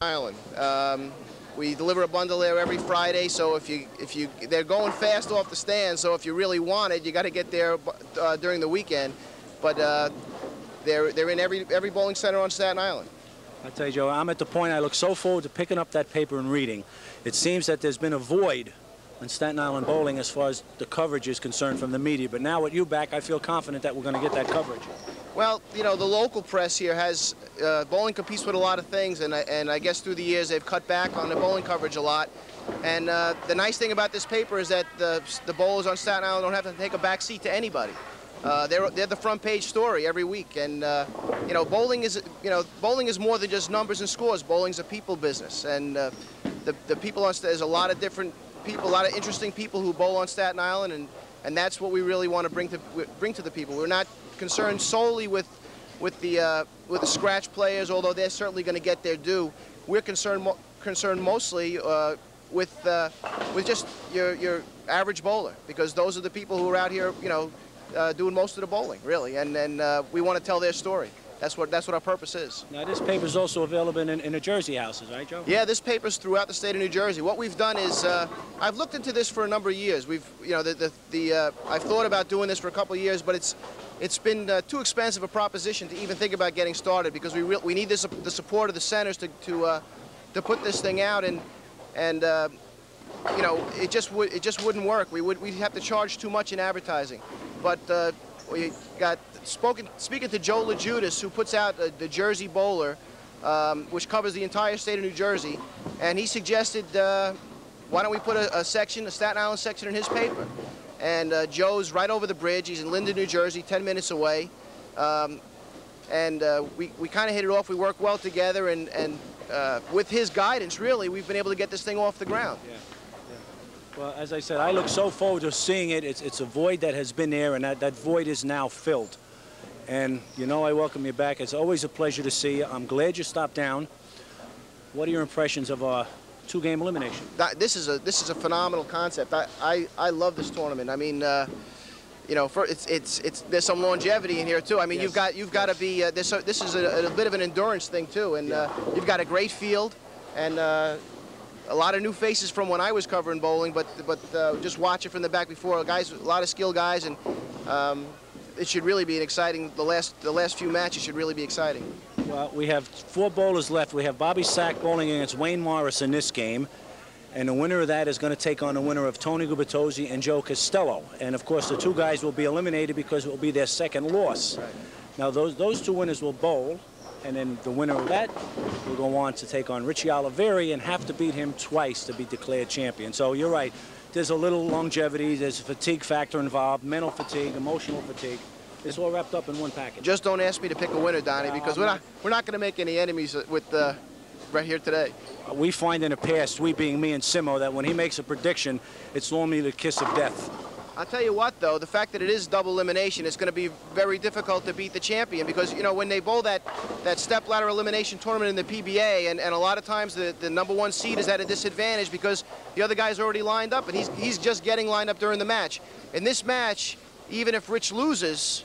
Island. We deliver a bundle there every Friday, so they're going fast off the stand, so if you really want it, you got to get there during the weekend. But they're in every bowling center on Staten Island. I tell you, Joe, I'm at the point I look so forward to picking up that paper and reading. It seems that there's been a void in Staten Island bowling as far as the coverage is concerned from the media. But now with you back, I feel confident that we're going to get that coverage. Well, you know, the local press here has, bowling competes with a lot of things, and I guess through the years they've cut back on the bowling coverage a lot. And the nice thing about this paper is that the bowlers on Staten Island don't have to take a back seat to anybody. They're the front page story every week, and you know, bowling is more than just numbers and scores. Bowling's a people business, and the people on there's a lot of different people, a lot of interesting people who bowl on Staten Island, and that's what we really want to bring to the people. We're not concerned solely with the scratch players, although they're certainly going to get their due. We're concerned mostly with just your average bowler, because those are the people who are out here, you know, doing most of the bowling, really, and we want to tell their story. That's what our purpose is. Now, this paper is also available in the Jersey houses, right, Joe? Yeah, this paper's throughout the state of New Jersey. What we've done is, I've looked into this for a number of years. We've, you know, I've thought about doing this for a couple of years, but it's been too expensive a proposition to even think about getting started, because we need the support of the centers to put this thing out, and you know, it just wouldn't work. We'd have to charge too much in advertising. But we got speaking to Joe LaJudas, who puts out the Jersey Bowler, which covers the entire state of New Jersey, and he suggested, why don't we put a Staten Island section in his paper? And Joe's right over the bridge. He's in Linden, New Jersey, 10 minutes away, and we kind of hit it off. We work well together, and with his guidance, really, we've been able to get this thing off the ground. Yeah. Well, as I said, I look so forward to seeing it. It's a void that has been there, and that void is now filled. And, you know, I welcome you back. It's always a pleasure to see you. I'm glad you stopped down. What are your impressions of our two-game elimination? This is a phenomenal concept. I love this tournament. I mean, you know, there's some longevity in here too. I mean, yes. You've got to be. This is a bit of an endurance thing too, and you've got a great field, and a lot of new faces from when I was covering bowling, but just watch it from the back before. Guys, a lot of skilled guys, and it should really be an exciting. The last few matches should really be exciting. Well, we have 4 bowlers left. We have Bobby Sack bowling against Wayne Morris in this game, and the winner of that is going to take on the winner of Tony Gubitiosi and Joe Costello. And of course, the 2 guys will be eliminated because it will be their second loss. Right. Now, those 2 winners will bowl. And then the winner of that will go on to take on Richie Olivieri and have to beat him twice to be declared champion. So you're right. There's a little longevity. There's a fatigue factor involved, mental fatigue, emotional fatigue. It's all wrapped up in one package. Just don't ask me to pick a winner, Donnie, because we're not going to make any enemies with right here today. We find in the past, we being me and Simo, that when he makes a prediction, it's normally the kiss of death. I'll tell you what, though, the fact that it is double elimination, it's going to be very difficult to beat the champion, because, you know, when they bowl that step-ladder elimination tournament in the PBA, and a lot of times the #1 seed is at a disadvantage because the other guy's already lined up, and he's just getting lined up during the match. In this match, even if Rich loses,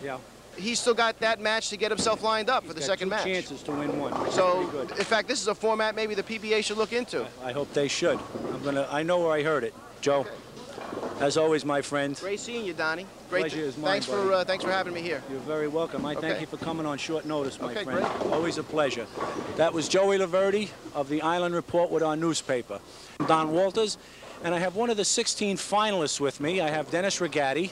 he's still got that match to get himself lined up for the second match. He's got 2 chances to win one. So, in fact, this is a format maybe the PBA should look into. I hope they should. I know where I heard it. Joe. Okay. As always, my friend. Great seeing you, Donnie. Great. Pleasure is mine, buddy. Thanks for having me here. You're very welcome. I thank you for coming on short notice, my friend. Great. Always a pleasure. That was Joey Olivieri of the Island Report with our newspaper. I'm Don Walters, and I have one of the 16 finalists with me. I have Dennis Regatti.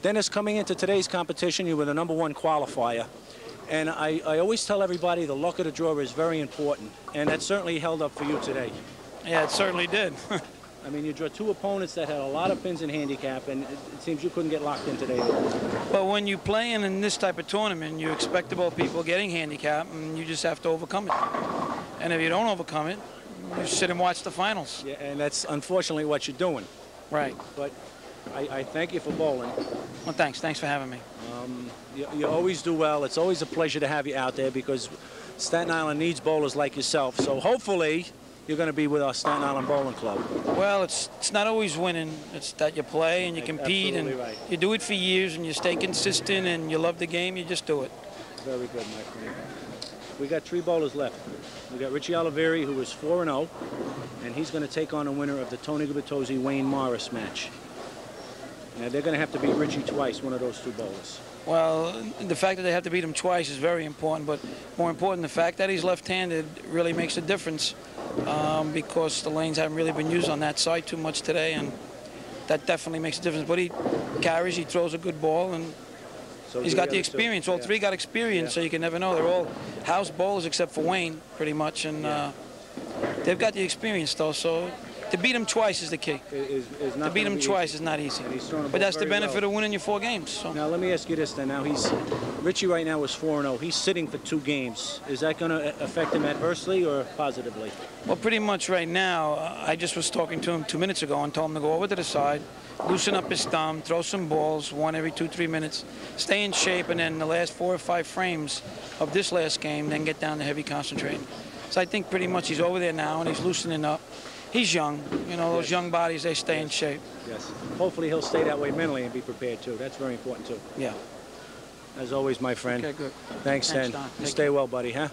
Dennis, coming into today's competition, you were the #1 qualifier. And I always tell everybody the luck of the draw is very important, and that certainly held up for you today. Yeah, it certainly did. I mean, you drew 2 opponents that had a lot of pins in handicap, and it seems you couldn't get locked in today. But when you're playing in this type of tournament, you expect about people getting handicap, and you just have to overcome it. And if you don't overcome it, you sit and watch the finals. Yeah, and that's unfortunately what you're doing. Right. But I thank you for bowling. Well, thanks. Thanks for having me. You always do well. It's always a pleasure to have you out there, because Staten Island needs bowlers like yourself. So hopefully you're going to be with our Staten Island Bowling Club. Well, it's not always winning. It's that you play and you compete, and you do it for years, and you stay consistent, and you love the game. You just do it. Very good, my friend. We got 3 bowlers left. We got Richie Olivieri, who is 4-0, and he's going to take on the winner of the Tony Gubitiosi Wayne Morris match. Now, they're going to have to beat Richie twice, one of those 2 bowlers. Well, the fact that they have to beat him twice is very important, but more important, the fact that he's left-handed really makes a difference because the lanes haven't really been used on that side too much today, and that definitely makes a difference. But he carries, he throws a good ball, and So he's got the experience. All 3 got experience, so you can never know. They're all house bowlers except for Wayne, pretty much, and they've got the experience, though, so to beat him twice is the key. To beat him twice is not easy. But that's the benefit of winning your 4 games. So. Now, let me ask you this then. Now, Richie right now is 4-0. He's sitting for 2 games. Is that going to affect him adversely or positively? Well, pretty much right now, I just was talking to him 2 minutes ago and told him to go over to the side, loosen up his thumb, throw some balls, 1 every 2-3 minutes, stay in shape, and then the last 4 or 5 frames of this last game, then get down to heavy concentrating. So I think pretty much he's over there now, and he's loosening up. He's young. You know, those young bodies, they stay in shape. Yes. Hopefully he'll stay that way mentally and be prepared, too. That's very important, too. Yeah. As always, my friend. Okay, good. Thanks, Don. You stay well, buddy, huh?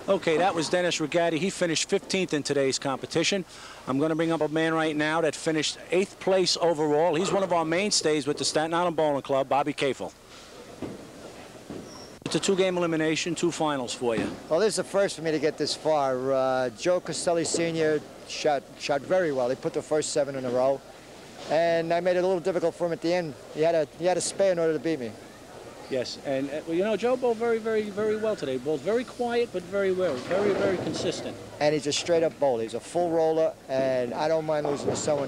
Okay, that was Dennis Regatti. He finished 15th in today's competition. I'm going to bring up a man right now that finished 8th place overall. He's one of our mainstays with the Staten Island Bowling Club, Bobby Kafel. It's a 2-game elimination, 2 finals for you. Well, this is the first for me to get this far. Joe Costelli Sr. shot very well. He put the first 7 in a row, and I made it a little difficult for him at the end. He had a spare in order to beat me. Yes, and well, you know, Joe bowled very well today. Bowled very quiet, but very well, very consistent. And he's a straight-up bowler. He's a full roller, and I don't mind losing to someone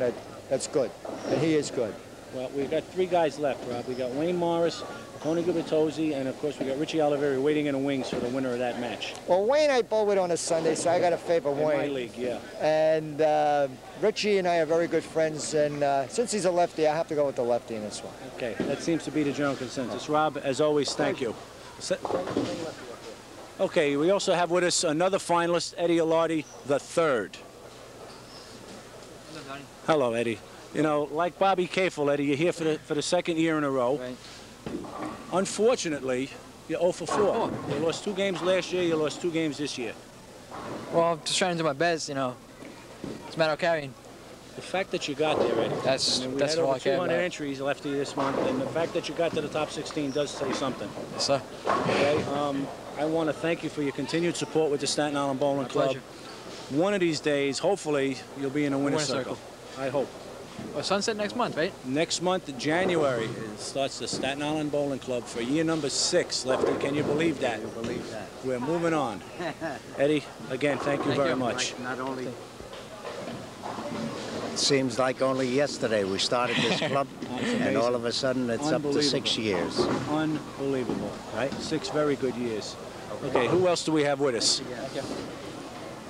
that's good, and he is good. Well, we've got 3 guys left, Rob. We got Wayne Morris, Tony Gubitiosi, and of course we got Richie Olivieri waiting in the wings for the winner of that match. Well, Wayne I bowl with on a Sunday, so I got to favor Wayne. In my league, yeah. And Richie and I are very good friends, and since he's a lefty, I have to go with the lefty in this one. Okay, that seems to be the general consensus. Rob, as always, thank you. Okay, we also have with us another finalist, Eddie Alardi III. Hello, Eddie. You know, like Bobby Kafel, Eddie, you're here for the 2nd year in a row. Right. Unfortunately, you're 0 for 4. You lost 2 games last year, you lost 2 games this year. Well, I'm just trying to do my best, you know. It's a matter of carrying. The fact that you got there, Eddie. That's we that's had all over I care 200 about. entries left this month, and the fact that you got to the top 16 does say something. Yes, sir. Okay. I want to thank you for your continued support with the Staten Island Bowling Club. Pleasure. One of these days, hopefully, you'll be in a winner's circle. I hope. Well, sunset next month, right? Next month, January, it starts the Staten Island Bowling Club for year number 6. Lefty, can you believe that? I believe that. We're moving on. Eddie, again, thank you very much. Not only. It seems like only yesterday we started this club, and all of a sudden it's up to 6 years. Unbelievable, right? 6 very good years. Okay, who else do we have with us?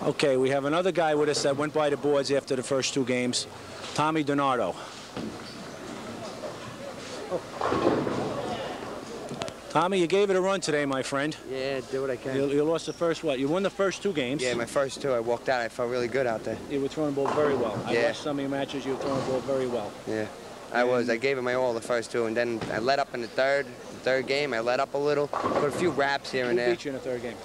Okay, we have another guy with us that went by the boards after the first 2 games, Tommy Donardo. Tommy, you gave it a run today, my friend. Yeah, do what I can. You lost the first, what? You won the first 2 games. Yeah, my first 2, I walked out. I felt really good out there. You were throwing the ball very well. I Yeah. watched some of your matches. You were throwing the ball very well. Yeah, I was. I gave it my all the first 2, and then I let up in the third game. I let up a little, put a few wraps here and Who there. beat you in the 3rd game?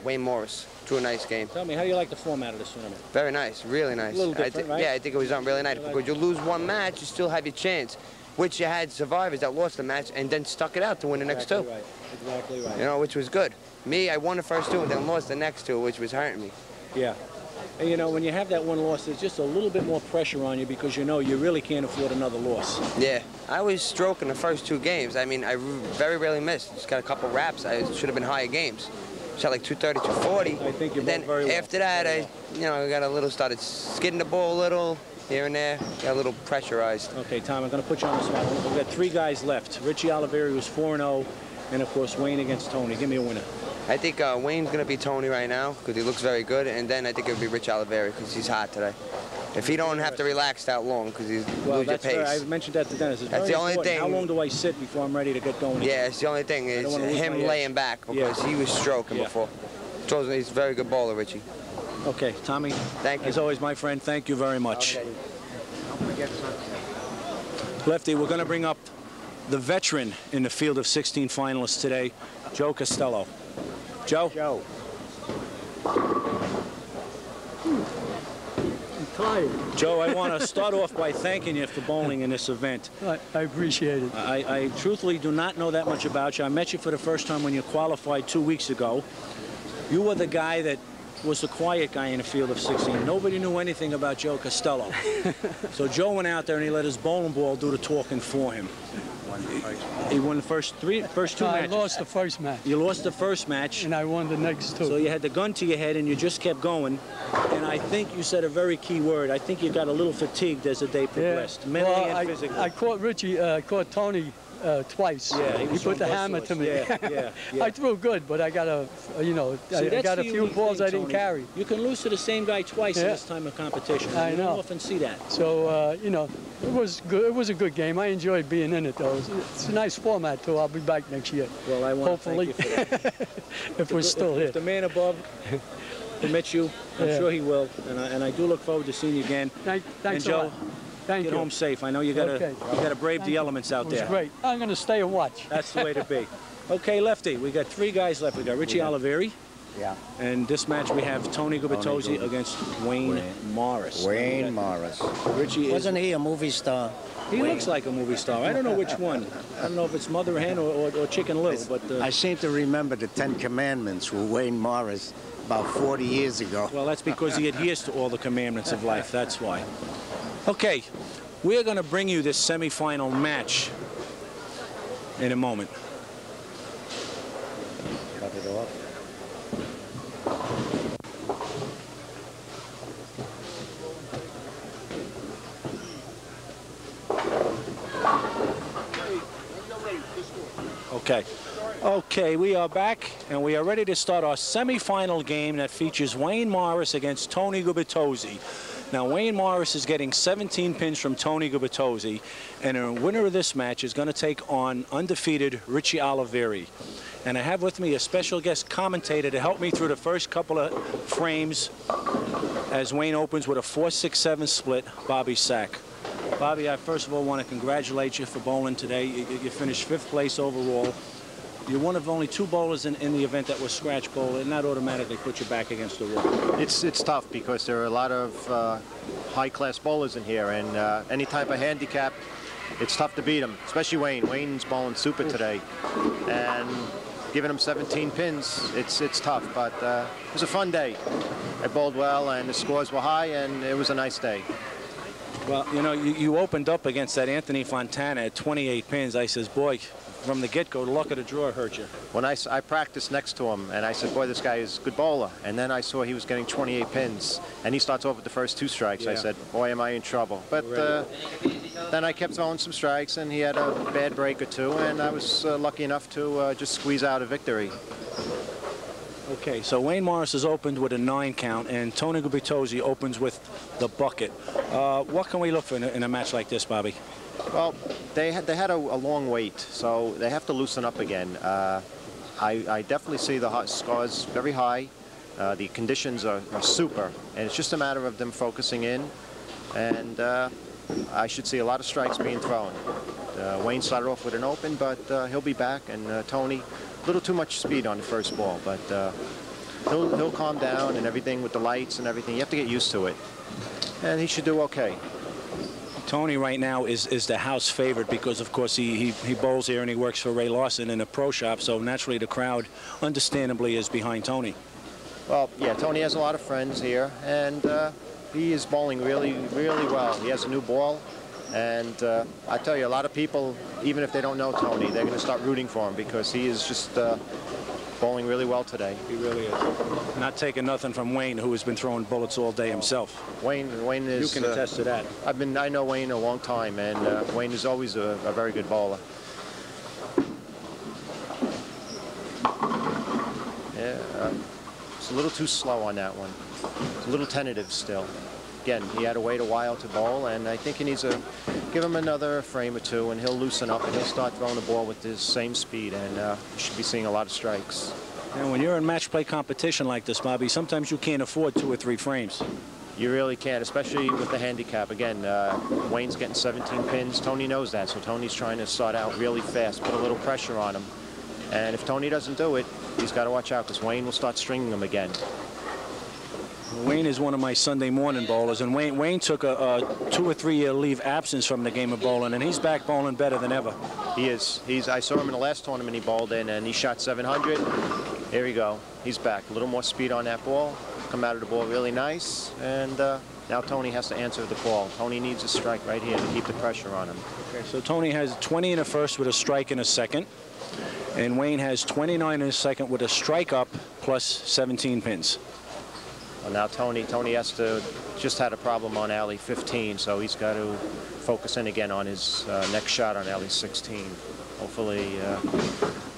Wayne Morris. Drew a nice game. Tell me, how do you like the format of this tournament? Very nice, really nice. A little different, right? Yeah, I think it was really nice because you lose 1 match, you still have your chance. Which you had survivors that lost the match and then stuck it out to win the next 2. Right. Exactly right. You know, which was good. Me, I won the first 2 and then lost the next 2, which was hurting me. Yeah. And you know, when you have that 1 loss, there's just a little bit more pressure on you because you know you really can't afford another loss. Yeah, I was stroking the first 2 games. I mean, I very rarely missed. Just got a couple wraps. I should have been higher games. Shot like 230, 240. I think you're then very well. After that, I got a little, started skidding the ball a little here and there. Got a little pressurized. Okay, Tom, I'm going to put you on the spot. We've got 3 guys left. Richie Olivieri was 4-0, and of course Wayne against Tony. Give me a winner. I think Wayne's going to be Tony right now because he looks very good, and then I think it would be Rich Olivieri because he's hot today. If he don't have to relax that long because he's lose your pace. I mentioned that to Dennis. It's That's very the only important. thing. How long do I sit before I'm ready to get going? Yeah, it's the only thing is wanna lose him my edge. laying back because he was stroking before. He's a very good bowler, Richie. Okay, Tommy. Thank you. As always, my friend, thank you very much. Okay. Don't forget sunset. Lefty, we're going to bring up the veteran in the field of 16 finalists today, Joe Costello. Joe? Joe. tired. Joe, I want to start off by thanking you for bowling in this event. I appreciate it. I truthfully do not know that much about you. I met you for the first time when you qualified 2 weeks ago. You were the guy that was the quiet guy in the field of 16. Nobody knew anything about Joe Costello. So Joe went out there and he let his bowling ball do the talking for him. He won the first two matches. I lost the first match. You lost the first match. And I won the next two. So you had the gun to your head and you just kept going. And I think you said a very key word. I think you got a little fatigued as the day progressed, mentally and physically. I caught caught Tony twice. Yeah, he put the hammer to me. Yeah. I threw good, but I got I got a few balls I didn't carry. You can lose to the same guy twice in this time of competition. I know. You don't often see that. So it was good. It was a good game. I enjoyed being in it, though. It's a nice format too. I'll be back next year. Well, I want to thank you for that. If we're still here. If the man above permits you, I'm sure he will, and I do look forward to seeing you again. Thanks and Joe, a lot. Thank get you. home safe. I know you gotta brave the elements out there. It was great. I'm going to stay and watch. That's the way to be. Okay, Lefty, we got 3 guys left. We got Richie Olivieri. Yeah. And this match we have Tony Gubitiosi against Wayne Morris. Wayne Morris. Richie Wasn't he a movie star? He looks like a movie star. I don't know which one. I don't know if it's Mother Hen or Chicken Little, but I seem to remember the 10 Commandments with Wayne Morris about 40 years ago. Well, that's because he adheres to all the commandments of life. That's why. Okay, we're going to bring you this semifinal match in a moment. Cut it off. Okay, we are back, and we are ready to start our semifinal game that features Wayne Morris against Tony Gubitiosi. Now, Wayne Morris is getting 17 pins from Tony Gubitiosi, and the winner of this match is going to take on undefeated Richie Olivieri. And I have with me a special guest commentator to help me through the first couple of frames as Wayne opens with a 4-6-7 split, Bobby Sack. Bobby, I first of all want to congratulate you for bowling today. You finished 5th place overall. You're one of only 2 bowlers in the event that was scratch bowl, and that automatically puts you back against the wall. It's tough because there are a lot of high-class bowlers in here, and any type of handicap, it's tough to beat them, especially Wayne. Wayne's bowling super today, and giving him 17 pins, it's tough, but it was a fun day. I bowled well, and the scores were high, and it was a nice day. Well, you know, you opened up against that Anthony Fontana at 28 pins. I says, boy, from the get-go, the luck of the draw hurt you. When I practiced next to him, and I said, boy, this guy is a good bowler. And then I saw he was getting 28 pins, and he starts off with the first 2 strikes. Yeah. I said, boy, am I in trouble. But then I kept throwing some strikes, and he had a bad break or 2, and I was lucky enough to just squeeze out a victory. Okay, so Wayne Morris has opened with a 9 count, and Tony Gubitiosi opens with the bucket. What can we look for in a match like this, Bobby? Well, they had a long wait, so they have to loosen up again. I definitely see the scores very high. The conditions are super, and it's just a matter of them focusing in, and I should see a lot of strikes being thrown. Wayne started off with an open, but he'll be back, and Tony, a little too much speed on the first ball, but he'll calm down and everything with the lights and everything. You have to get used to it, and he should do okay. Tony right now is the house favorite because, of course, he bowls here and he works for Ray Lawson in a pro shop, so naturally the crowd, understandably, is behind Tony. Well, yeah, Tony has a lot of friends here, and he is bowling really, really well. He has a new ball, and I tell you, a lot of people, even if they don't know Tony, they're going to start rooting for him because he is just bowling really well today. He really is. Not taking nothing from Wayne, who has been throwing bullets all day himself. Wayne is... You can attest to that. I know Wayne a long time, and Wayne is always a very good bowler. Yeah, it's a little too slow on that one. It's a little tentative still. Again, he had to wait a while to bowl, and I think he needs to give him another frame or 2, and he'll loosen up, and he'll start throwing the ball with his same speed, and you should be seeing a lot of strikes. And when you're in match play competition like this, Bobby, sometimes you can't afford 2 or 3 frames. You really can't, especially with the handicap. Again, Wayne's getting 17 pins. Tony knows that, so Tony's trying to start out really fast, put a little pressure on him. And if Tony doesn't do it, he's got to watch out, because Wayne will start stringing him again. Wayne is one of my Sunday morning bowlers, and Wayne took a 2 or 3 year leave absence from the game of bowling, and he's back bowling better than ever. He is. I saw him in the last tournament he bowled in, and he shot 700. There you go. He's back. A little more speed on that ball. Come out of the ball really nice, and now Tony has to answer the call. Tony needs a strike right here to keep the pressure on him. Okay, so Tony has 20 in the first with a strike in a second, and Wayne has 29 in the second with a strike up plus 17 pins. Well, now Tony has to, just had a problem on alley 15, so he's got to focus in again on his next shot on alley 16. Hopefully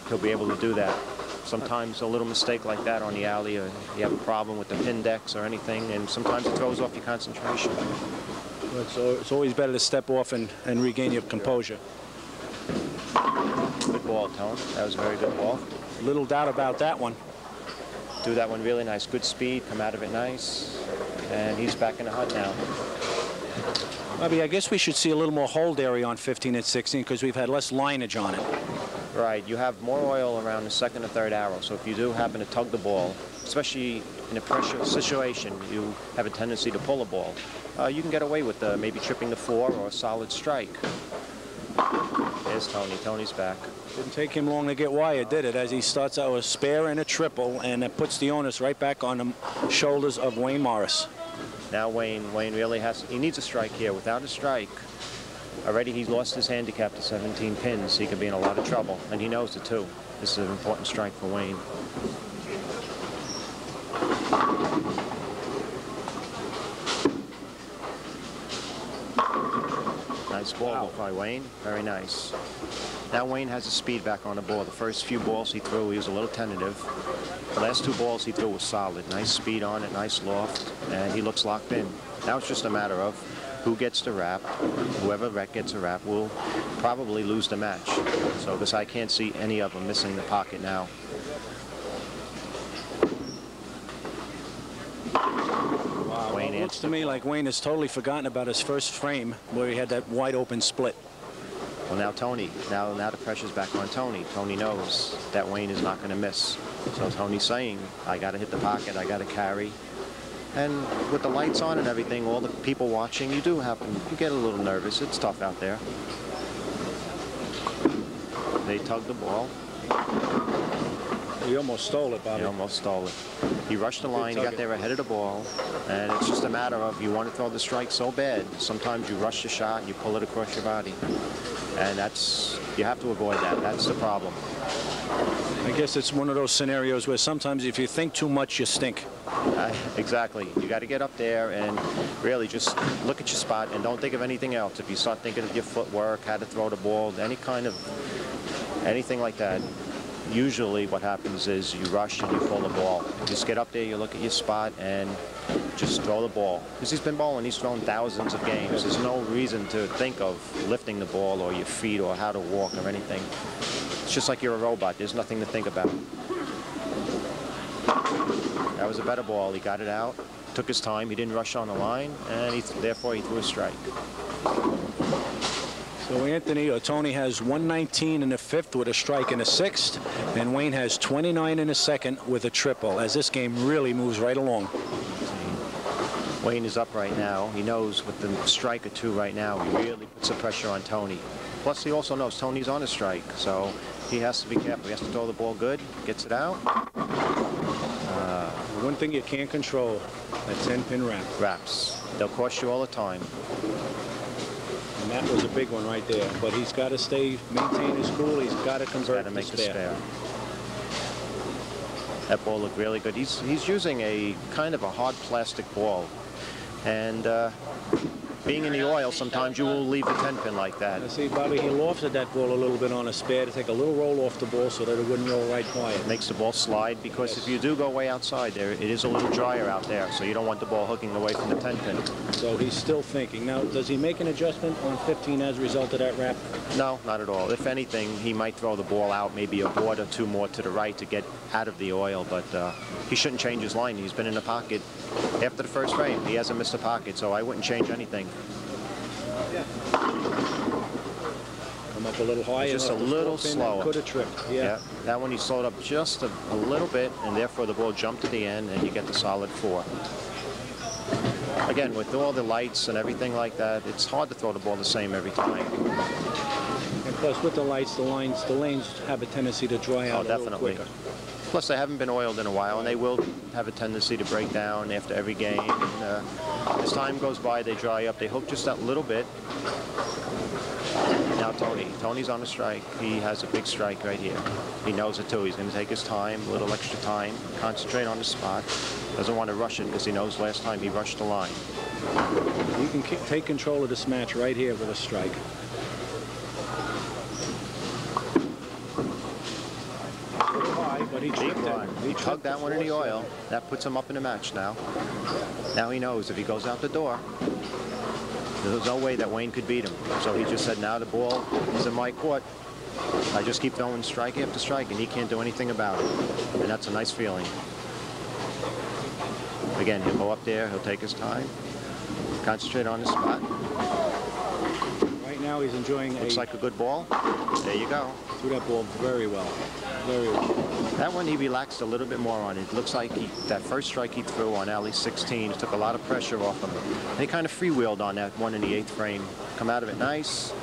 he'll be able to do that. Sometimes a little mistake like that on the alley, or you have a problem with the pin decks or anything, and sometimes it throws off your concentration. So it's always better to step off and regain your composure. Good ball, Tone. That was a very good ball. Little doubt about that one. Do that one really nice. Good speed, come out of it nice. And he's back in the hunt now. Bobby, I guess we should see a little more hold area on 15 and 16 because we've had less lineage on it. Right, you have more oil around the second or third arrow, so if you do happen to tug the ball, especially in a pressure situation, you have a tendency to pull a ball. You can get away with maybe tripping the 4 or a solid strike. There's Tony. Tony's back. Didn't take him long to get wired, did it? As he starts out with a spare and a triple, and it puts the onus right back on the shoulders of Wayne Morris. Now Wayne really he needs a strike here. Without a strike, already he's lost his handicap to 17 pins. He could be in a lot of trouble, and he knows it too. This is an important strike for Wayne. Nice ball by Wayne. Very nice. Now Wayne has his speed back on the ball. The first few balls he threw, he was a little tentative. The last 2 balls he threw was solid. Nice speed on it, nice loft, and he looks locked in. Now it's just a matter of who gets the wrap. Whoever gets a wrap will probably lose the match. So because I can't see any of them missing the pocket now. Wow, Wayne, it looks to me like Wayne has totally forgotten about his first frame where he had that wide open split. Well, now Tony, now the pressure's back on Tony. Tony knows that Wayne is not going to miss. So Tony's saying, I got to hit the pocket, I got to carry. And with the lights on and everything, all the people watching, you get a little nervous. It's tough out there. They tugged the ball. He almost stole it, Bobby. He almost stole it. He rushed the line, he got there ahead of the ball, and it's just a matter of you want to throw the strike so bad. Sometimes you rush the shot and you pull it across your body. And you have to avoid that. That's the problem. I guess it's one of those scenarios where sometimes if you think too much, you stink. Exactly. You got to get up there and really just look at your spot and don't think of anything else. If you start thinking of your footwork, how to throw the ball, anything like that, usually what happens is you rush and you pull the ball. Just get up there, you look at your spot, and just throw the ball. Because he's been bowling, he's thrown thousands of games. There's no reason to think of lifting the ball or your feet or how to walk or anything. It's just like you're a robot. There's nothing to think about. That was a better ball. He got it out, took his time. He didn't rush on the line, and therefore he threw a strike. So Tony has 119 in the 5th with a strike in the 6th, and Wayne has 29 in the 2nd with a triple, as this game really moves right along. Wayne is up right now. He knows with the strike or 2 right now, he really puts the pressure on Tony. Plus, he also knows Tony's on a strike, so he has to be careful. He has to throw the ball good, gets it out. One thing you can't control, that 10-pin wrap. Wraps. They'll cost you all the time. And that was a big one right there. But he's got to maintain his cool. He's got to convert make the spare. That ball looked really good. He's using a kind of a hard plastic ball. And being in the oil, sometimes you will leave the 10-pin like that. Now see, Bobby, he lofted that ball a little bit on a spare to take a little roll off the ball so that it wouldn't roll right quiet. It makes the ball slide because if you do go way outside there, it is a little drier out there, so you don't want the ball hooking away from the 10-pin. So he's still thinking. Now, does he make an adjustment on 15 as a result of that wrap? No, not at all. If anything, he might throw the ball out maybe a board or 2 more to the right to get out of the oil, but he shouldn't change his line. He's been in the pocket after the first frame. He hasn't missed a pocket, so I wouldn't change anything. Come Come up a little higher. Just a little slower. Could have tripped. Yeah. That one he slowed up just a little bit, and therefore the ball jumped to the end, and you get the solid 4. Again, with all the lights and everything like that, it's hard to throw the ball the same every time. And plus, with the lights, the lanes have a tendency to dry out a little quicker. Plus, they haven't been oiled in a while, and they will have a tendency to break down after every game. And, as time goes by, they dry up. They hook just that little bit. Now Tony's on a strike. He has a big strike right here. He knows it too. He's going to take his time, a little extra time, concentrate on the spot. Doesn't want to rush it because he knows last time he rushed the line. You can take control of this match right here with a strike. But he tugged that one in the oil. That puts him up in the match now. Now he knows if he goes out the door, there's no way that Wayne could beat him. So he just said, now the ball is in my court. I just keep throwing strike after strike, and he can't do anything about it. And that's a nice feeling. Again, he'll go up there. He'll take his time, concentrate on the spot. Right now he's enjoying Looks like a good ball. There you go. Threw that ball very well. Very well. That one he relaxed a little bit more on. It looks like that first strike he threw on alley 16 took a lot of pressure off him. And he kind of freewheeled on that one in the 8th frame. Come out of it nice,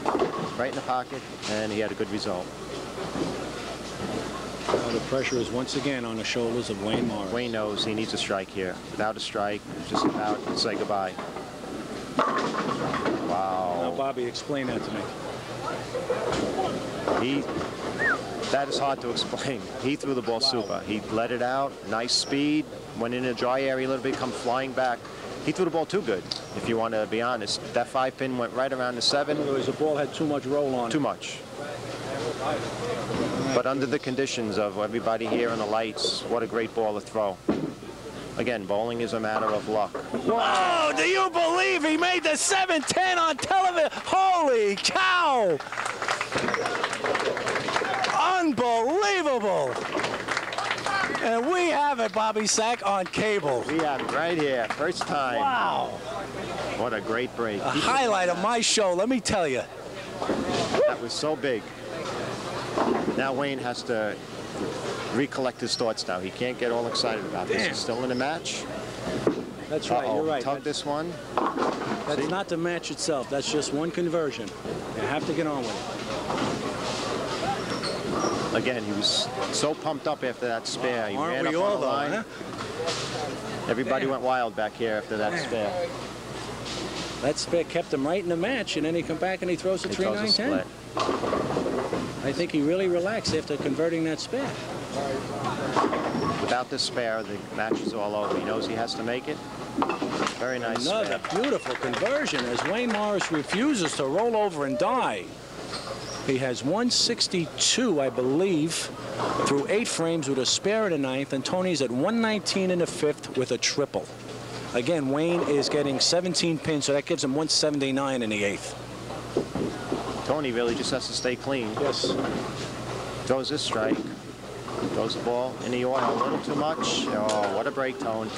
right in the pocket, and he had a good result. Now the pressure is once again on the shoulders of Wayne Morris. Wayne knows he needs a strike here. Without a strike, just about to say goodbye. Wow. Now, Bobby, explain that to me. That is hard to explain. He threw the ball super. He let it out, nice speed, went in a dry area a little bit, come flying back. He threw the ball too good, if you want to be honest. That 5-pin went right around the 7. In other words, the ball had too much roll on it. Too much. But under the conditions of everybody here and the lights, what a great ball to throw. Again, bowling is a matter of luck. Whoa, do you believe he made the 7-10 on television? Holy cow! Unbelievable! And we have it, Bobby Sack, on cable. We have it right here, first time. Wow! What a great break. A highlight of my show, let me tell you. That was so big. Now Wayne has to recollect his thoughts now. He can't get all excited about this. He's still in a match. That's right, you're right. Tug this one. That's not the match itself. That's just one conversion. You have to get on with it. Again, he was so pumped up after that spare. He ran up on the line. Huh? Everybody went wild back here after that spare. That spare kept him right in the match, and then he come back and he throws a 3-9-10. I think he really relaxed after converting that spare. Without this spare, the match is all over. He knows he has to make it. Very nice Another spare. Beautiful conversion as Wayne Morris refuses to roll over and die. He has 162, I believe, through 8 frames with a spare in the 9th, and Tony's at 119 in the 5th with a triple. Again, Wayne is getting 17 pins, so that gives him 179 in the 8th. Tony really just has to stay clean. Yes. Throws his strike. Throws the ball in the oil a little too much. Oh, what a break, Tone.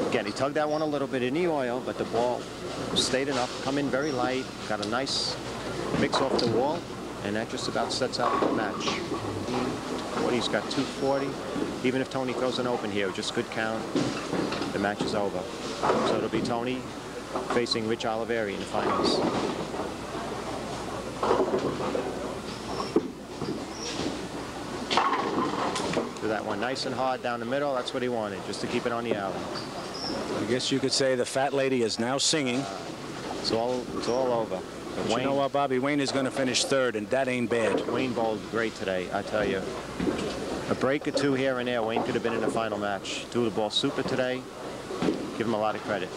Again, he tugged that one a little bit in the oil, but the ball stayed enough. Come in very light. Got a nice mix off the wall, and that just about sets out the match. What, he's got 240. Even if Tony throws an open here, just good count, the match is over. So it'll be Tony facing Rich Olivieri in the finals. Do that one nice and hard down the middle. That's what he wanted, just to keep it on the alley. I guess you could say the fat lady is now singing. It's all over. But you know what, Bobby? Wayne is going to finish 3rd, and that ain't bad. Wayne bowled great today, I tell you. A break or 2 here and there, Wayne could have been in the final match. Threw the ball super today. Give him a lot of credit.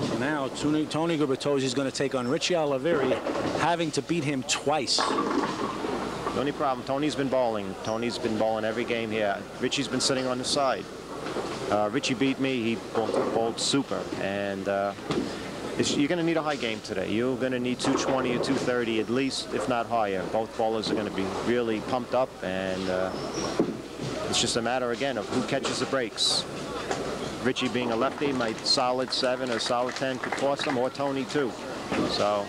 So now Tony Gubitiosi is going to take on Richie Olivieri, having to beat him twice. The only problem, Tony's been bowling. Tony's been bowling every game here. Richie's been sitting on the side. Richie beat me. He bowled super. And you're going to need a high game today. You're going to need 220 or 230 at least, if not higher. Both bowlers are going to be really pumped up, and it's just a matter, again, of who catches the breaks. Richie being a lefty, my solid 7 or solid 10 could cost him, or Tony too. So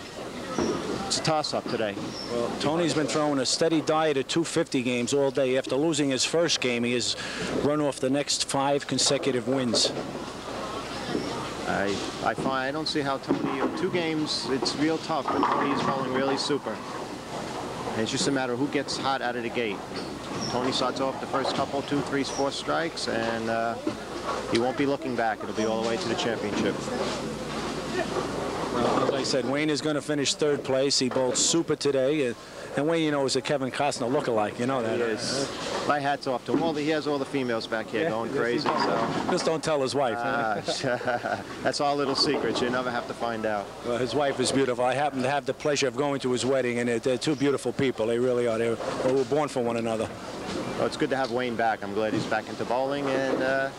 It's a toss-up today. Well, Tony's been throwing a steady diet of 250 games all day. After losing his first game, he has run off the next 5 consecutive wins. I don't see how Tony, 2 games, it's real tough, but Tony's rolling really super. And it's just a matter of who gets hot out of the gate. Tony starts off the first couple, 2, 3, 4 strikes, and he won't be looking back. It'll be all the way to the championship. Well, as I said, Wayne is going to finish 3rd place. He bowled super today. And Wayne, you know, is a Kevin Costner lookalike. You know that. He is. My hat's off to him. He has all the females back here going crazy. So. Just don't tell his wife. That's our little secret. You never have to find out. Well, his wife is beautiful. I happen to have the pleasure of going to his wedding, and they're 2 beautiful people. They really are. They were born for one another. Well, it's good to have Wayne back. I'm glad he's back into bowling, and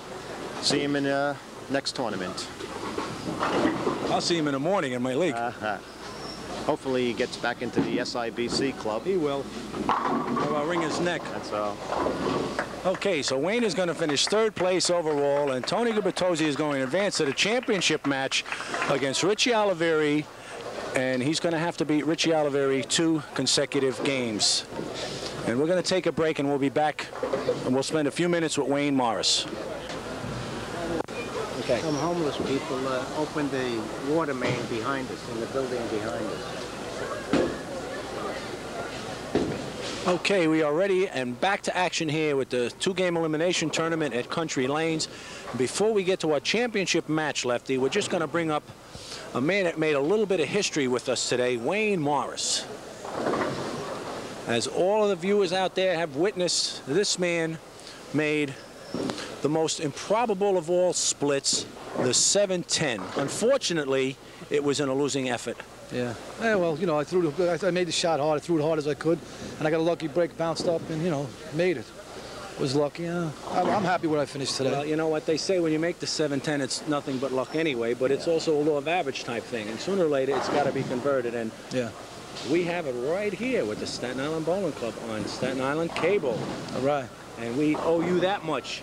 see him in the next tournament. I'll see him in the morning in my league. Hopefully he gets back into the SIBC club. He will. I'll wring his neck. That's all. Okay, so Wayne is going to finish 3rd place overall, and Tony Gubitiosi is going to advance to the championship match against Richie Olivieri, and he's going to have to beat Richie Olivieri 2 consecutive games. And we're going to take a break, and we'll be back, and we'll spend a few minutes with Wayne Morris. Okay. Some homeless people opened the water main behind us, in the building behind us. Okay, we are ready and back to action here with the 2-game elimination tournament at Country Lanes. Before we get to our championship match, Lefty, we're just going to bring up a man that made a little bit of history with us today, Wayne Morris. As all of the viewers out there have witnessed, this man made the most improbable of all splits, the 7-10. Unfortunately, it was in a losing effort. Yeah. Well, you know, I made the shot hard. I threw it hard as I could, and I got a lucky break, bounced up, and, you know, made it. Was lucky. I'm happy where I finished today. Well, you know what they say, when you make the 7-10, it's nothing but luck anyway, but it's also a law of average type thing, and sooner or later, it's got to be converted. And yeah, we have it right here with the Staten Island Bowling Club on Staten Island cable. All right. And we owe you that much.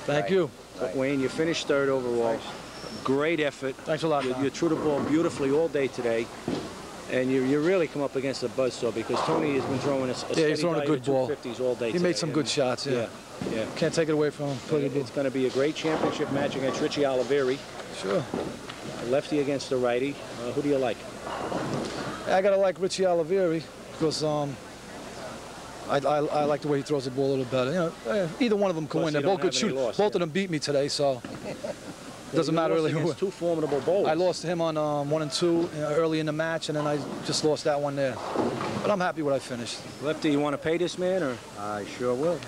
Thank you. But Wayne, you finished 3rd overall. Nice. Great effort. Thanks a lot. You threw the ball beautifully all day today. And you really come up against a buzzsaw, because Tony has been throwing he's throwing a good ball. 250s all day He today. made some good shots, yeah. Can't take it away from him. It's going to be a great championship match against Richie Olivieri. Sure. Lefty against the righty. Who do you like? I got to like Richie Olivieri, because I like the way he throws the ball a little better. You know, either one of them can win. They're both good shooters. Both of them beat me today, so it doesn't matter really who. 2 formidable bowlers. I lost to him on 1 and 2 early in the match, and then I just lost that one there. But I'm happy where I finished. Lefty, you want to pay this man, or? I sure will.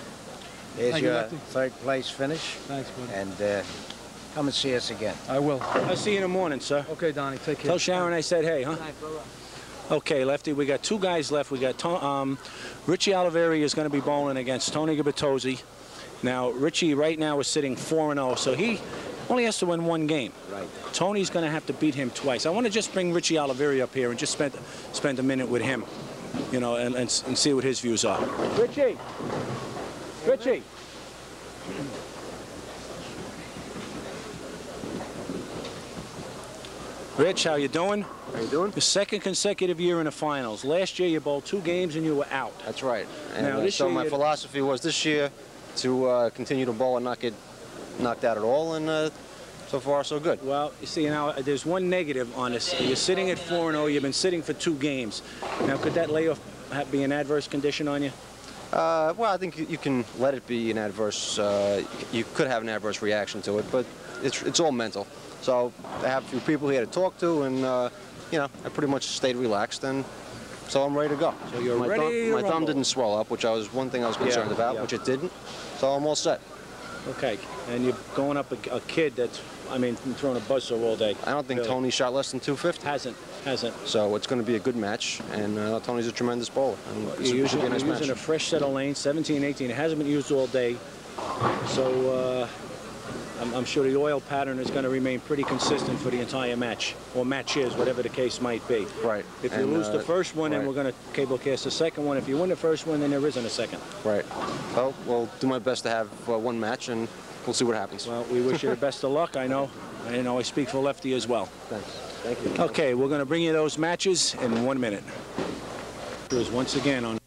Here's your 3rd place finish. Thanks, buddy. And come and see us again. I will. I'll see you in the morning, sir. Okay, Donnie. Take care. Tell Sharon I said hey, huh? Thanks, brother. Okay, Lefty, we got 2 guys left. We got Richie Olivieri is going to be bowling against Tony Gubitiosi. Now, Richie right now is sitting 4-0, so he only has to win 1 game. Right. Tony's going to have to beat him twice. I want to just bring Richie Olivieri up here and just spend a minute with him, you know, and see what his views are. Richie! Richie! Rich, how you doing? How you doing? The 2nd consecutive year in the finals. Last year you bowled 2 games and you were out. That's right. And now, this so year my philosophy was this year to continue to bowl and not get knocked out at all, and so far so good. Well, you see, now there's one negative on this. You're sitting at 4-0. You've been sitting for 2 games. Now, could that layoff be an adverse condition on you? Well, I think you can let it be an adverse. You could have an adverse reaction to it, but it's all mental. So I have a few people here to talk to, and you know, I pretty much stayed relaxed, and so I'm ready to go. So you're ready to My thumb didn't swell up, which was one thing I was concerned about, which it didn't. So I'm all set. Okay, and you're going up a kid that's, I mean, throwing a buzzsaw all day. I don't think really. Tony shot less than 250. Hasn't. So it's going to be a good match, and Tony's a tremendous bowler. And you're using a fresh set of lanes, 17, 18. It hasn't been used all day, so I'm sure the oil pattern is going to remain pretty consistent for the entire match, or matches, whatever the case might be. Right. If you lose the first one, then we're going to cable cast the second one. If you win the first one, then there isn't a second. Right. Well, we'll do my best to have 1 match, and we'll see what happens. Well, we wish you the best of luck. I know I speak for Lefty as well. Thanks. Thank you. Okay, we're going to bring you those matches in 1 minute. Once again on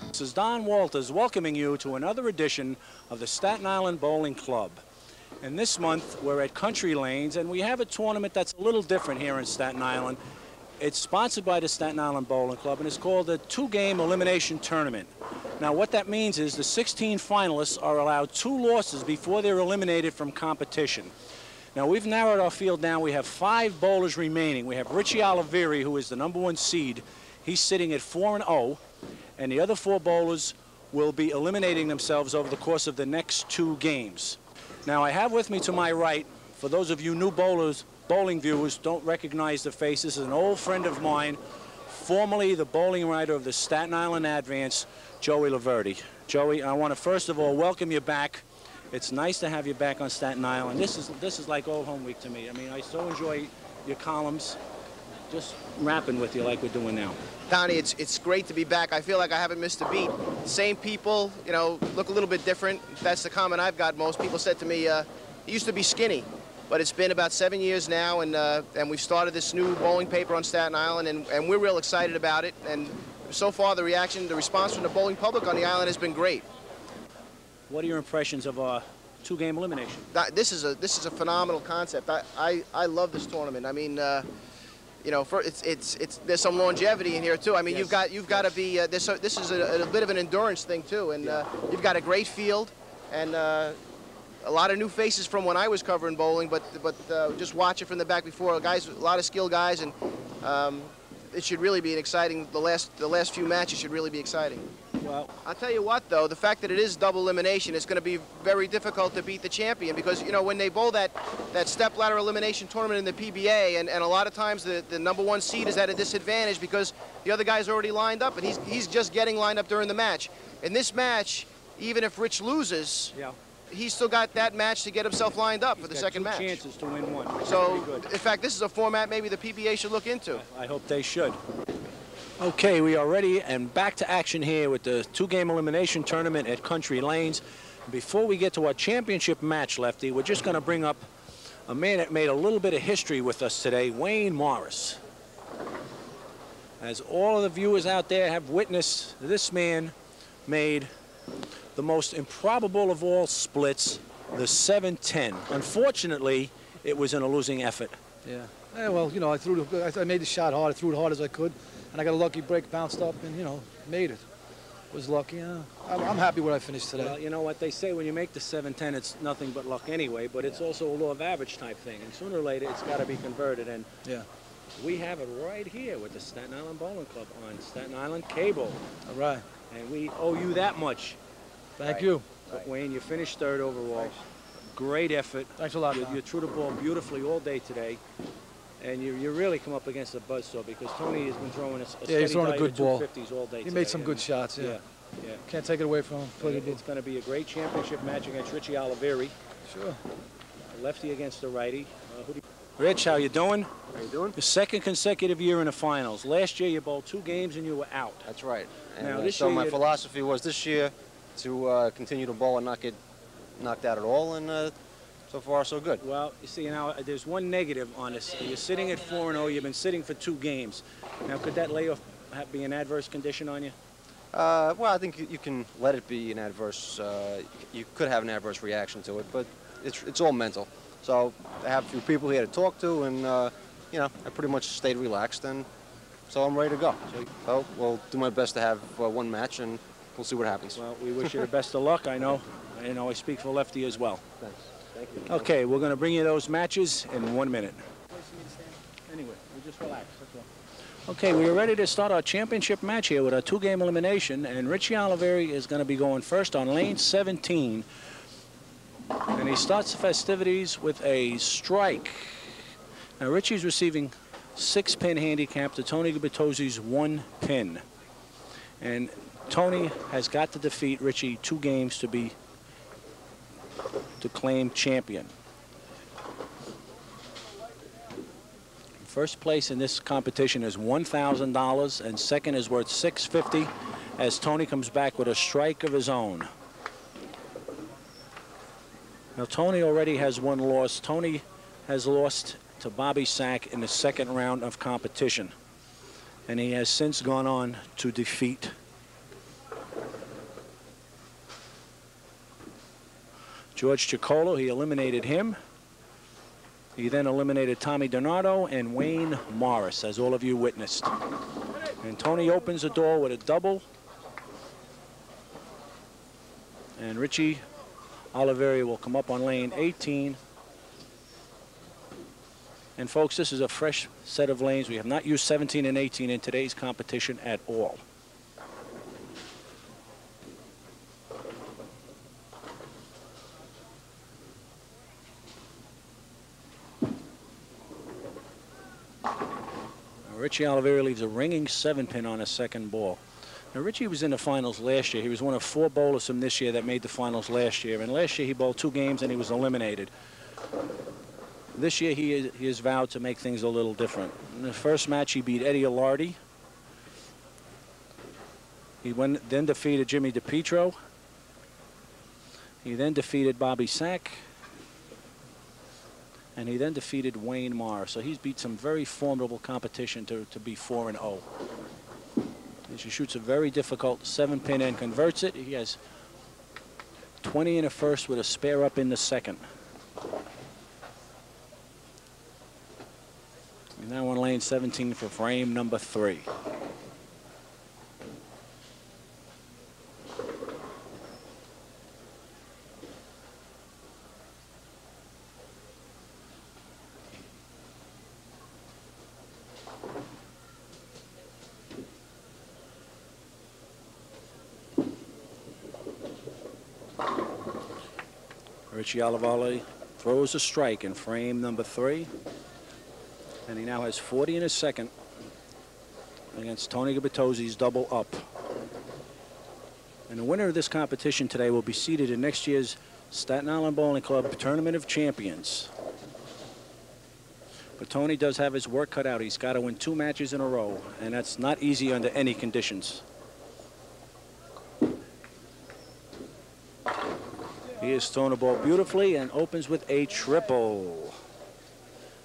This is Don Walters welcoming you to another edition of the Staten Island Bowling Club. And this month we're at Country Lanes and we have a tournament that's a little different here in Staten Island. It's sponsored by the Staten Island Bowling Club and it's called the two-game elimination tournament. Now what that means is the 16 finalists are allowed 2 losses before they're eliminated from competition. Now we've narrowed our field down. We have 5 bowlers remaining. We have Richie Olivieri, who is the #1 seed. He's sitting at 4-0. And the other 4 bowlers will be eliminating themselves over the course of the next 2 games. Now I have with me to my right, for those of you new bowling viewers don't recognize the face, this is an old friend of mine, formerly the bowling writer of the Staten Island Advance, Joey Olivieri. Joey, I want to first of all welcome you back. It's nice to have you back on Staten Island. This is like old home week to me. I mean, I so enjoy your columns, just rapping with you like we're doing now. Donnie, it's great to be back. I feel like I haven't missed a beat. Same people, you know, look a little bit different. That's the comment I've got. Most people said to me, you used to be skinny, but it's been about 7 years now, and we've started this new bowling paper on Staten Island, and we're real excited about it. And so far, the response from the bowling public on the island has been great. What are your impressions of our two-game elimination? This is a phenomenal concept. I love this tournament. I mean. You know, there's some longevity in here too. I mean, yes. you've got to be. This is a bit of an endurance thing too, and you've got a great field, and a lot of new faces from when I was covering bowling. But just watch it from the back before, guys, a lot of skilled guys, and it should really be an exciting. The last few matches should really be exciting. Well, I'll tell you what, though, the fact that it is double elimination, it's going to be very difficult to beat the champion because, you know, when they bowl that step-ladder elimination tournament in the PBA, and a lot of times the #1 seed is at a disadvantage because the other guy's already lined up, and he's just getting lined up during the match. In this match, even if Rich loses, he's still got that match to get himself lined up for the second match. He's got 2 chances to win one. So, in fact, this is a format maybe the PBA should look into. I hope they should. Okay, we are ready and back to action here with the two-game elimination tournament at Country Lanes. Before we get to our championship match, Lefty, we're just going to bring up a man that made a little bit of history with us today, Wayne Morris. As all of the viewers out there have witnessed, this man made the most improbable of all splits, the 7-10. Unfortunately, it was in a losing effort. Yeah. Well, you know, I made the shot hard. I threw it hard as I could. And I got a lucky break, bounced up, and, you know, made it. Was lucky. I'm happy where I finished today. Well, you know what they say, when you make the 7-10, it's nothing but luck anyway, but it's also a law of average type thing. And sooner or later, it's got to be converted. And we have it right here with the Staten Island Bowling Club on Staten Island Cable. All right. And we owe you that much. Thank you. Wayne, you finished 3rd overall. great effort. Thanks a lot, You Don. threw the ball beautifully all day today. And you really come up against a buzzsaw because Tony has been throwing a steady he's throwing a diet good of ball. 250s all day He today. made some good shots, yeah. Yeah. Can't take it away from him. It's going to be a great championship match against Richie Olivieri. Sure. A lefty against a righty. Rich, how you doing? How you doing? The second consecutive year in the finals. Last year you bowled 2 games and you were out. That's right. And Now, this so year my you- philosophy was this year to continue to bowl and not get knocked out at all, and so far so good. Well, you see, now there's one negative on this. You're sitting at 4-0. You've been sitting for 2 games. Now, could that layoff be an adverse condition on you? Well, I think you can let it be an adverse. You could have an adverse reaction to it, but it's all mental. So I have a few people here to talk to, and you know, I pretty much stayed relaxed, and so I'm ready to go. So we'll do my best to have one match, and we'll see what happens. Well, we wish you the best of luck. I know I speak for Lefty as well. Thanks. Thank you. Okay, we're going to bring you those matches in 1 minute. Anyway, we just relax. That's all. Okay, we're ready to start our championship match here with our 2-game elimination, and Richie Olivieri is going to be going first on lane 17. And he starts the festivities with a strike. Now, Richie's receiving 6-pin handicap to Tony Gubitiosi's 1 pin. And Tony has got to defeat Richie 2 games to claim champion. First place in this competition is $1,000, and second is worth $650 as Tony comes back with a strike of his own. Now, Tony already has 1 loss. Tony has lost to Bobby Sack in the 2nd round of competition. And he has since gone on to defeat George Chicolo. He eliminated him. He then eliminated Tommy Donardo and Wayne Morris, as all of you witnessed. And Tony opens the door with a double. And Richie Olivieri will come up on lane 18. And folks, this is a fresh set of lanes. We have not used 17 and 18 in today's competition at all. Richie Olivieri leaves a ringing 7-pin on a 2nd ball. Now, Richie was in the finals last year. He was one of 4 bowlers from this year that made the finals last year. And last year he bowled 2 games and he was eliminated. This year he has vowed to make things a little different. In the first match he beat Eddie Alardi. He then defeated Jimmy DiPietro. He then defeated Bobby Sack. And he then defeated Wayne Morris. So he's beat some very formidable competition to be 4-0. He shoots a very difficult 7-pin and converts it. He has 20 in the first with a spare up in the 2nd. And now on lane 17 for frame number 3. Richie Olivieri throws a strike in frame number 3. And he now has 40 in his 2nd against Tony Gubitiosi's double up. And the winner of this competition today will be seated in next year's Staten Island Bowling Club Tournament of Champions. But Tony does have his work cut out. He's got to win 2 matches in a row, and that's not easy under any conditions. He has thrown the ball beautifully and opens with a triple.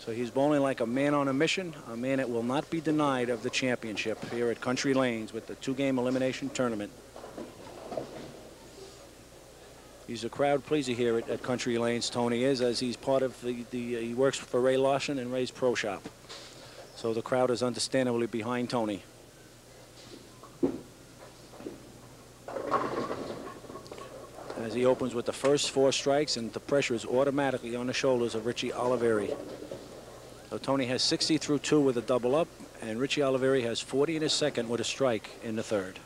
So he's bowling like a man on a mission, a man that will not be denied of the championship here at Country Lanes with the 2-game elimination tournament. He's a crowd pleaser here at Country Lanes, Tony is, as he's part of he works for Ray Larson and Ray's Pro Shop. So the crowd is understandably behind Tony. As he opens with the first 4 strikes, and the pressure is automatically on the shoulders of Richie Olivieri. So Tony has 60 through 2 with a double up, and Richie Olivieri has 40 in his 2nd with a strike in the 3rd.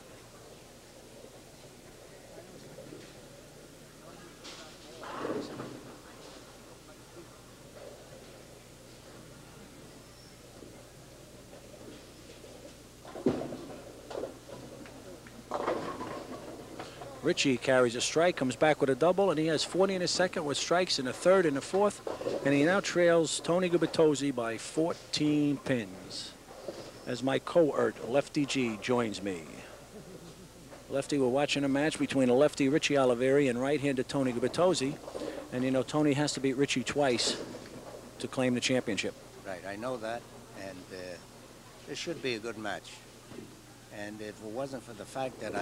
Richie carries a strike, comes back with a double, and he has 40 in his second with strikes in the third and the fourth. And he now trails Tony Gubitiosi by 14 pins. As my co-ert, Lefty G, joins me. Lefty, we're watching a match between a lefty, Richie Olivieri, and right-handed Tony Gubitiosi. And you know, Tony has to beat Richie twice to claim the championship. Right, I know that, and this should be a good match. And if it wasn't for the fact that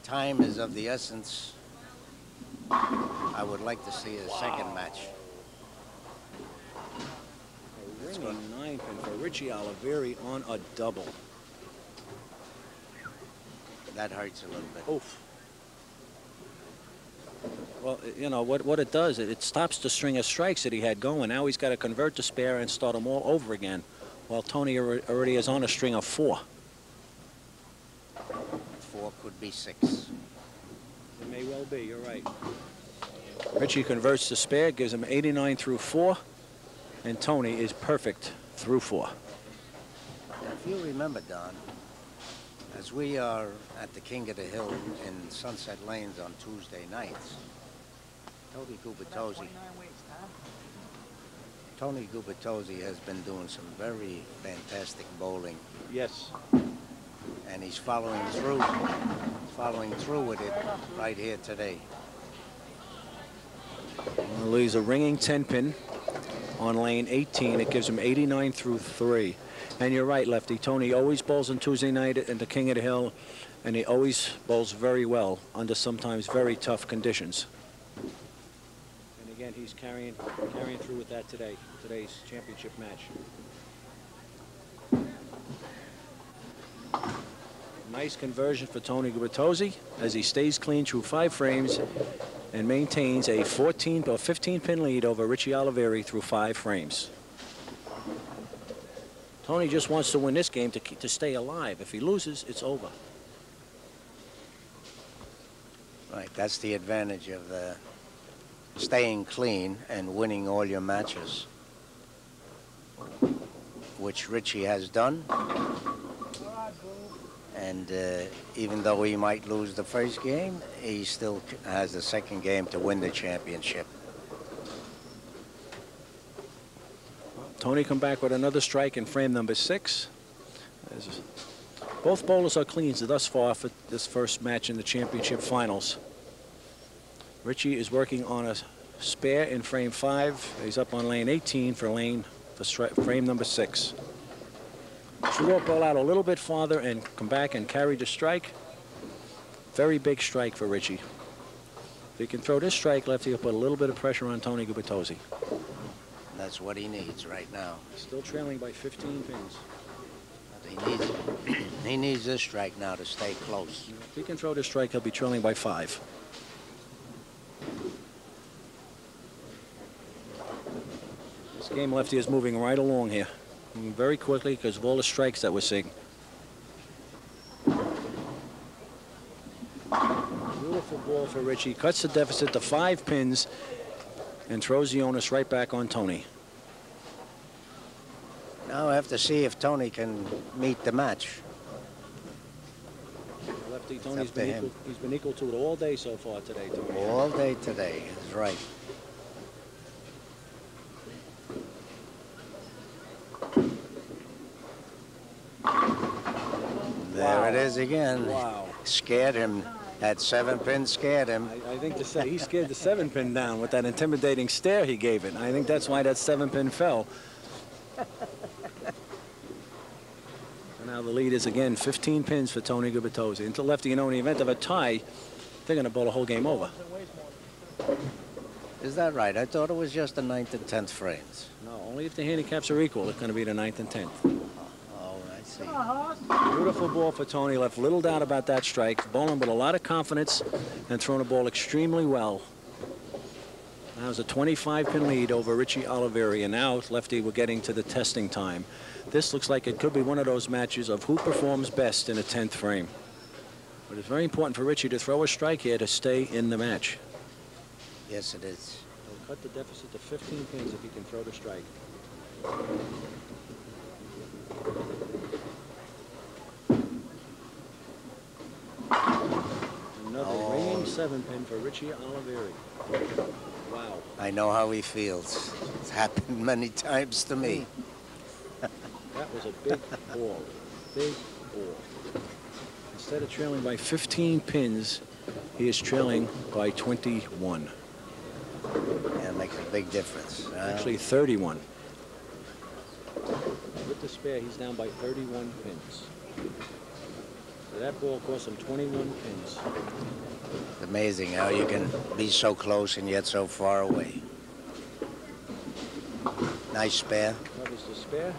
time is of the essence, I would like to see a second match. A ringing 9-pin for Richie Olivieri on a double. That hurts a little bit. Oof. Well, you know, what it does, it stops the string of strikes that he had going. Now he's got to convert the spare and start them all over again, while Tony already is on a string of 4. 4 could be 6. It may well be, you're right. Richie converts the spare, gives him 89 through 4, and Tony is perfect through 4. If you remember, Don, as we are at the King of the Hill in Sunset Lanes on Tuesday nights, Tony Gubitiosi has been doing some very fantastic bowling. Yes. And he's following through with it right here today. Well, he's a ringing 10-pin on lane 18. It gives him 89 through 3. And you're right, Lefty. Tony always bowls on Tuesday night at the King of the Hill, and he always bowls very well under sometimes very tough conditions. And again, he's carrying through with that today, today's championship match. Nice conversion for Tony Gubitiosi as he stays clean through 5 frames and maintains a 14 or 15-pin lead over Richie Olivieri through 5 frames. Tony just wants to win this game to stay alive. If he loses, it's over. Right, that's the advantage of staying clean and winning all your matches, which Richie has done. And even though he might lose the first game, he still has the second game to win the championship. Tony come back with another strike in frame number 6. Both bowlers are cleans thus far for this first match in the championship finals. Richie is working on a spare in frame 5. He's up on lane 18 for frame number 6. Should walk ball out a little bit farther and come back and carry the strike. Very big strike for Richie. If he can throw this strike left, he'll put a little bit of pressure on Tony Gubitiosi. That's what he needs right now. Still trailing by 15 pins. He needs this strike now to stay close. If he can throw this strike, he'll be trailing by 5. This game, Lefty, is moving right along here. Moving very quickly because of all the strikes that we're seeing. Beautiful ball for Richie. Cuts the deficit to 5 pins and throws the onus right back on Tony. Now I have to see if Tony can meet the match. Lefty, Tony's he's been equal to it all day so far today, Tony. All day today is right. There it is again. Wow. Scared him. That 7-pin scared him. I think to say he scared the 7-pin down with that intimidating stare he gave it. I think that's why that 7-pin fell. So now the lead is again 15 pins for Tony Gubitiosi. Until Lefty, you know, in the event of a tie, they're going to bowl a whole game over. Is that right? I thought it was just the 9th and 10th frames. No, only if the handicaps are equal. It's going to be the 9th and 10th. Oh, I see. Beautiful ball for Tony. Left little doubt about that strike. Bowling with a lot of confidence and throwing the ball extremely well. Now it's a 25-pin lead over Richie Olivieri, and now Lefty, we're getting to the testing time. This looks like it could be one of those matches of who performs best in a 10th frame. But it's very important for Richie to throw a strike here to stay in the match. Yes, it is. He'll cut the deficit to 15 pins if he can throw the strike. Another 7-pin for Richie Olivieri. Wow. I know how he feels. It's happened many times to me. That was a big ball. Big ball. Instead of trailing by 15 pins, he is trailing by 21. Yeah, it makes a big difference. Actually, 31. With the spare, he's down by 31 pins. So that ball cost him 21 pins. It's amazing how you can be so close and yet so far away. Nice spare. That was the spare.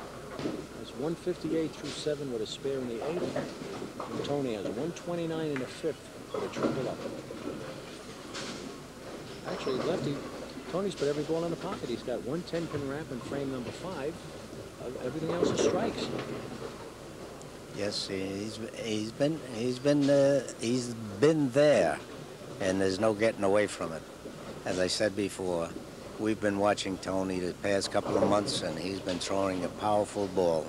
That's 158 through 7 with a spare in the 8th. And Tony has 129 in the 5th with a triple up. Actually, lefty, Tony's put every ball in the pocket. He's got one 10-pin wrap in frame number 5. Everything else is strikes. Yes, he's been there, and there's no getting away from it. As I said before, we've been watching Tony the past couple of months, and he's been throwing a powerful ball.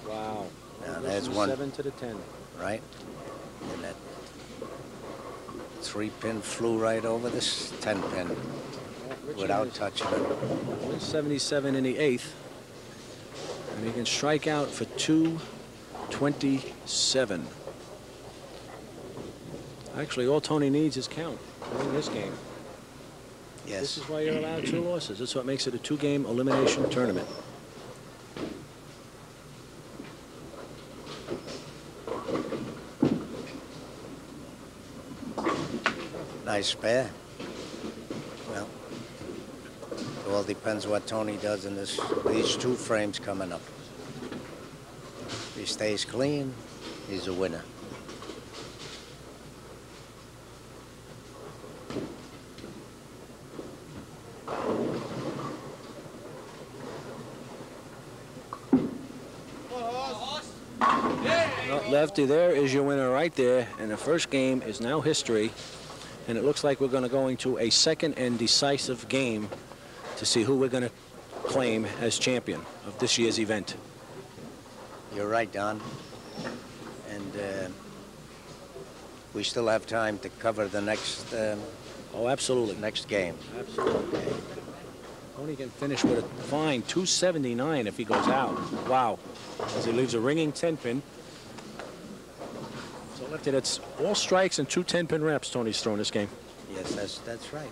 Wow. Now there's one. 7 to the 10. Right? And that 3-pin flew right over this 10-pin without touching it. 177 in the 8th. And he can strike out for 227. Actually, all Tony needs is count to win this game. Yes. This is why you're allowed 2 losses. That's what makes it a 2-game elimination tournament. Nice spare. Well, it all depends what Tony does in these 2 frames coming up. If he stays clean, he's a winner. Well, Lefty, there is your winner right there. And the first game is now history. And it looks like we're going to go into a second and decisive game to see who we're going to claim as champion of this year's event. You're right, Don. And we still have time to cover the next. Oh, absolutely. Next game. Absolutely. Tony can finish with a fine 279 if he goes out. Wow. As he leaves a ringing 10-pin. So Lefty, that's all strikes and 2 10-pin wraps Tony's thrown this game. Yes, that's right.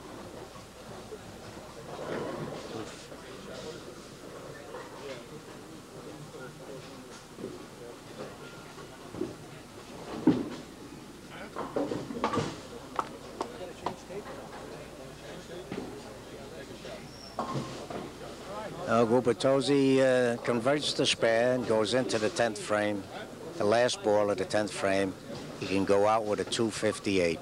Gubitiosi converts the spare and goes into the 10th frame. The last ball of the 10th frame, he can go out with a 258.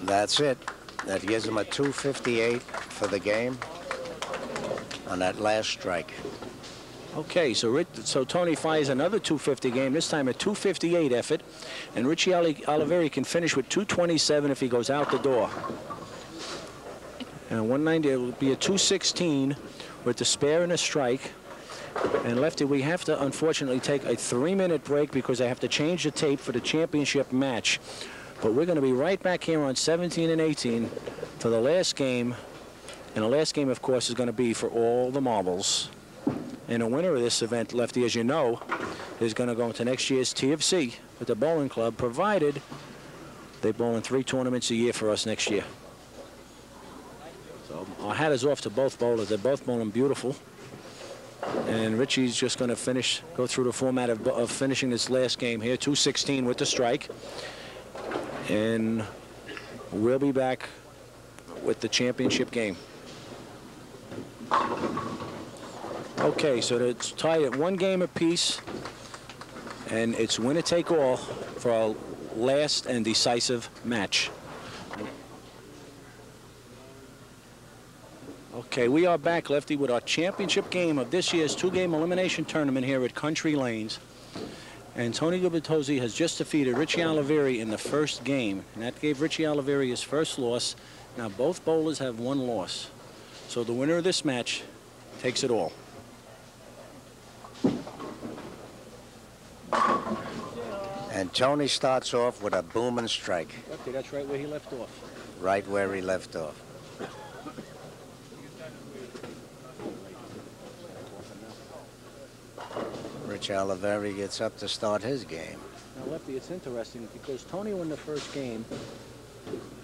That's it. That gives him a 258 for the game on that last strike. Okay, so Tony fires another 250 game, this time a 258 effort, and Richie Olivieri can finish with 227 if he goes out the door. And 190, it will be a 216 with the spare and a strike. And Lefty, we have to unfortunately take a 3-minute break because I have to change the tape for the championship match. But we're going to be right back here on 17 and 18 for the last game. And the last game, of course, is going to be for all the marbles. And the winner of this event, Lefty, as you know, is going to go into next year's TFC with the bowling club, provided they bowl in 3 tournaments a year for us next year. So our hat is off to both bowlers. They're both bowling beautiful. And Richie's just going to go through the format of finishing this last game here, 216 with the strike. And we'll be back with the championship game. Okay, so it's tied at 1 game apiece, and it's winner take all for our last and decisive match. Okay, we are back, Lefty, with our championship game of this year's two-game elimination tournament here at Country Lanes. And Tony Gubitiosi has just defeated Richie Olivieri in the first game, and that gave Richie Olivieri his first loss. Now both bowlers have one loss, so the winner of this match takes it all. And Tony starts off with a booming strike. Lefty, that's right where he left off. Right where he left off. Rich Olivieri gets up to start his game. Now, Lefty, it's interesting because Tony won the first game.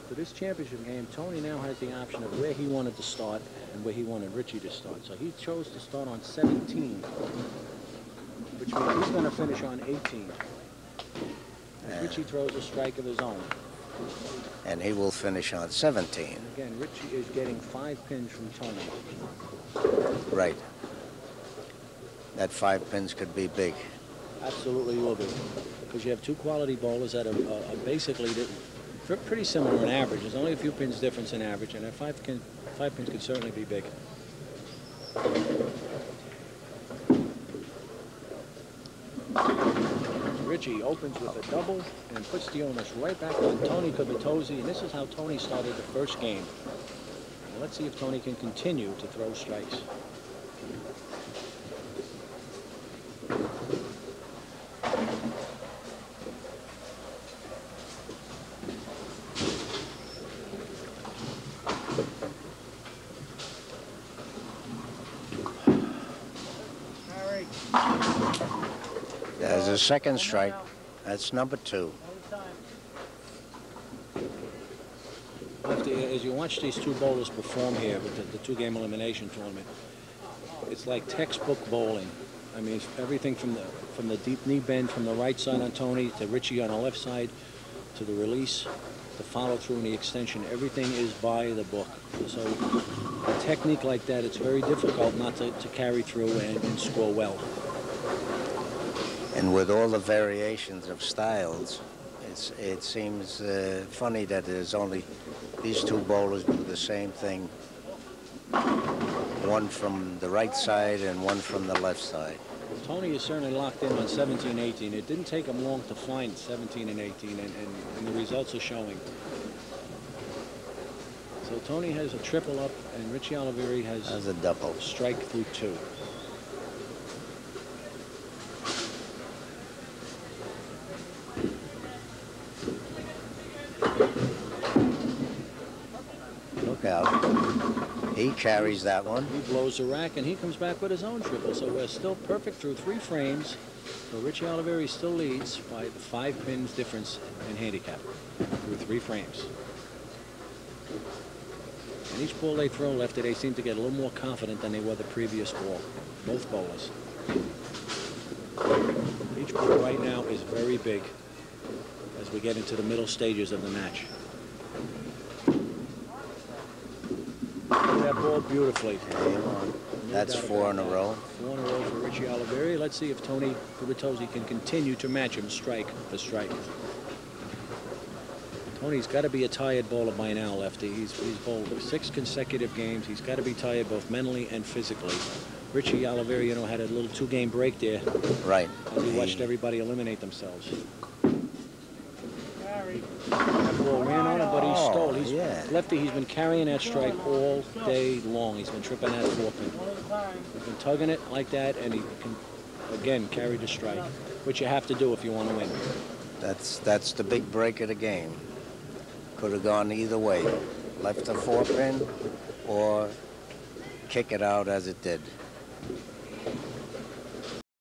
For this championship game, Tony now has the option of where he wanted to start and where he wanted Richie to start. So he chose to start on 17, which means he's going to finish on 18. As Richie throws a strike of his own. And he will finish on 17. Again, Richie is getting 5 pins from Tony. Right. That 5 pins could be big. Absolutely will be. Because you have two quality bowlers that are basically pretty similar in average. There's only a few pins difference in average, and that 5 pins could certainly be big. Richie opens with a double and puts the onus right back on Tony Gubitiosi, and this is how Tony started the first game. Now let's see if Tony can continue to throw strikes. There's a second strike. That's number 2. As you watch these two bowlers perform here with the two-game elimination tournament, it's like textbook bowling. I mean, everything from the deep knee bend from the right side on Tony to Richie on the left side to the release, the follow-through and the extension, everything is by the book. So a technique like that, it's very difficult not to carry through and score well. And with all the variations of styles, it seems funny that there's only these two bowlers do the same thing. One from the right side and one from the left side. Tony is certainly locked in on 17-18. It didn't take him long to find 17 and 18, and the results are showing. So Tony has a triple up, and Richie Olivieri has a double. Strike through 2. Look out. He carries that one. He blows the rack, and he comes back with his own triple. So we're still perfect through 3 frames. So Richie Olivieri still leads by the 5 pins difference in handicap through 3 frames. And each ball they throw, Lefty, they seem to get a little more confident than they were the previous ball. Both bowlers. Each ball right now is very big as we get into the middle stages of the match. That ball beautifully. That's 4 in a row. 4 in a row for Richie Olivieri. Let's see if Tony Gubitiosi can continue to match him strike for strike. Tony's got to be a tired bowler by now, Lefty. He's bowled 6 consecutive games. He's got to be tired both mentally and physically. Richie Olivieri, you know, had a little 2-game break there. Right. As he watched everybody eliminate themselves. That ball ran on him, but he stole. Lefty, he's been carrying that strike all day long. He's been tripping that 4-pin. He's been tugging it like that, and he can, again, carry the strike, which you have to do if you want to win. That's the big break of the game. Could have gone either way. Left a 4-pin or kick it out as it did.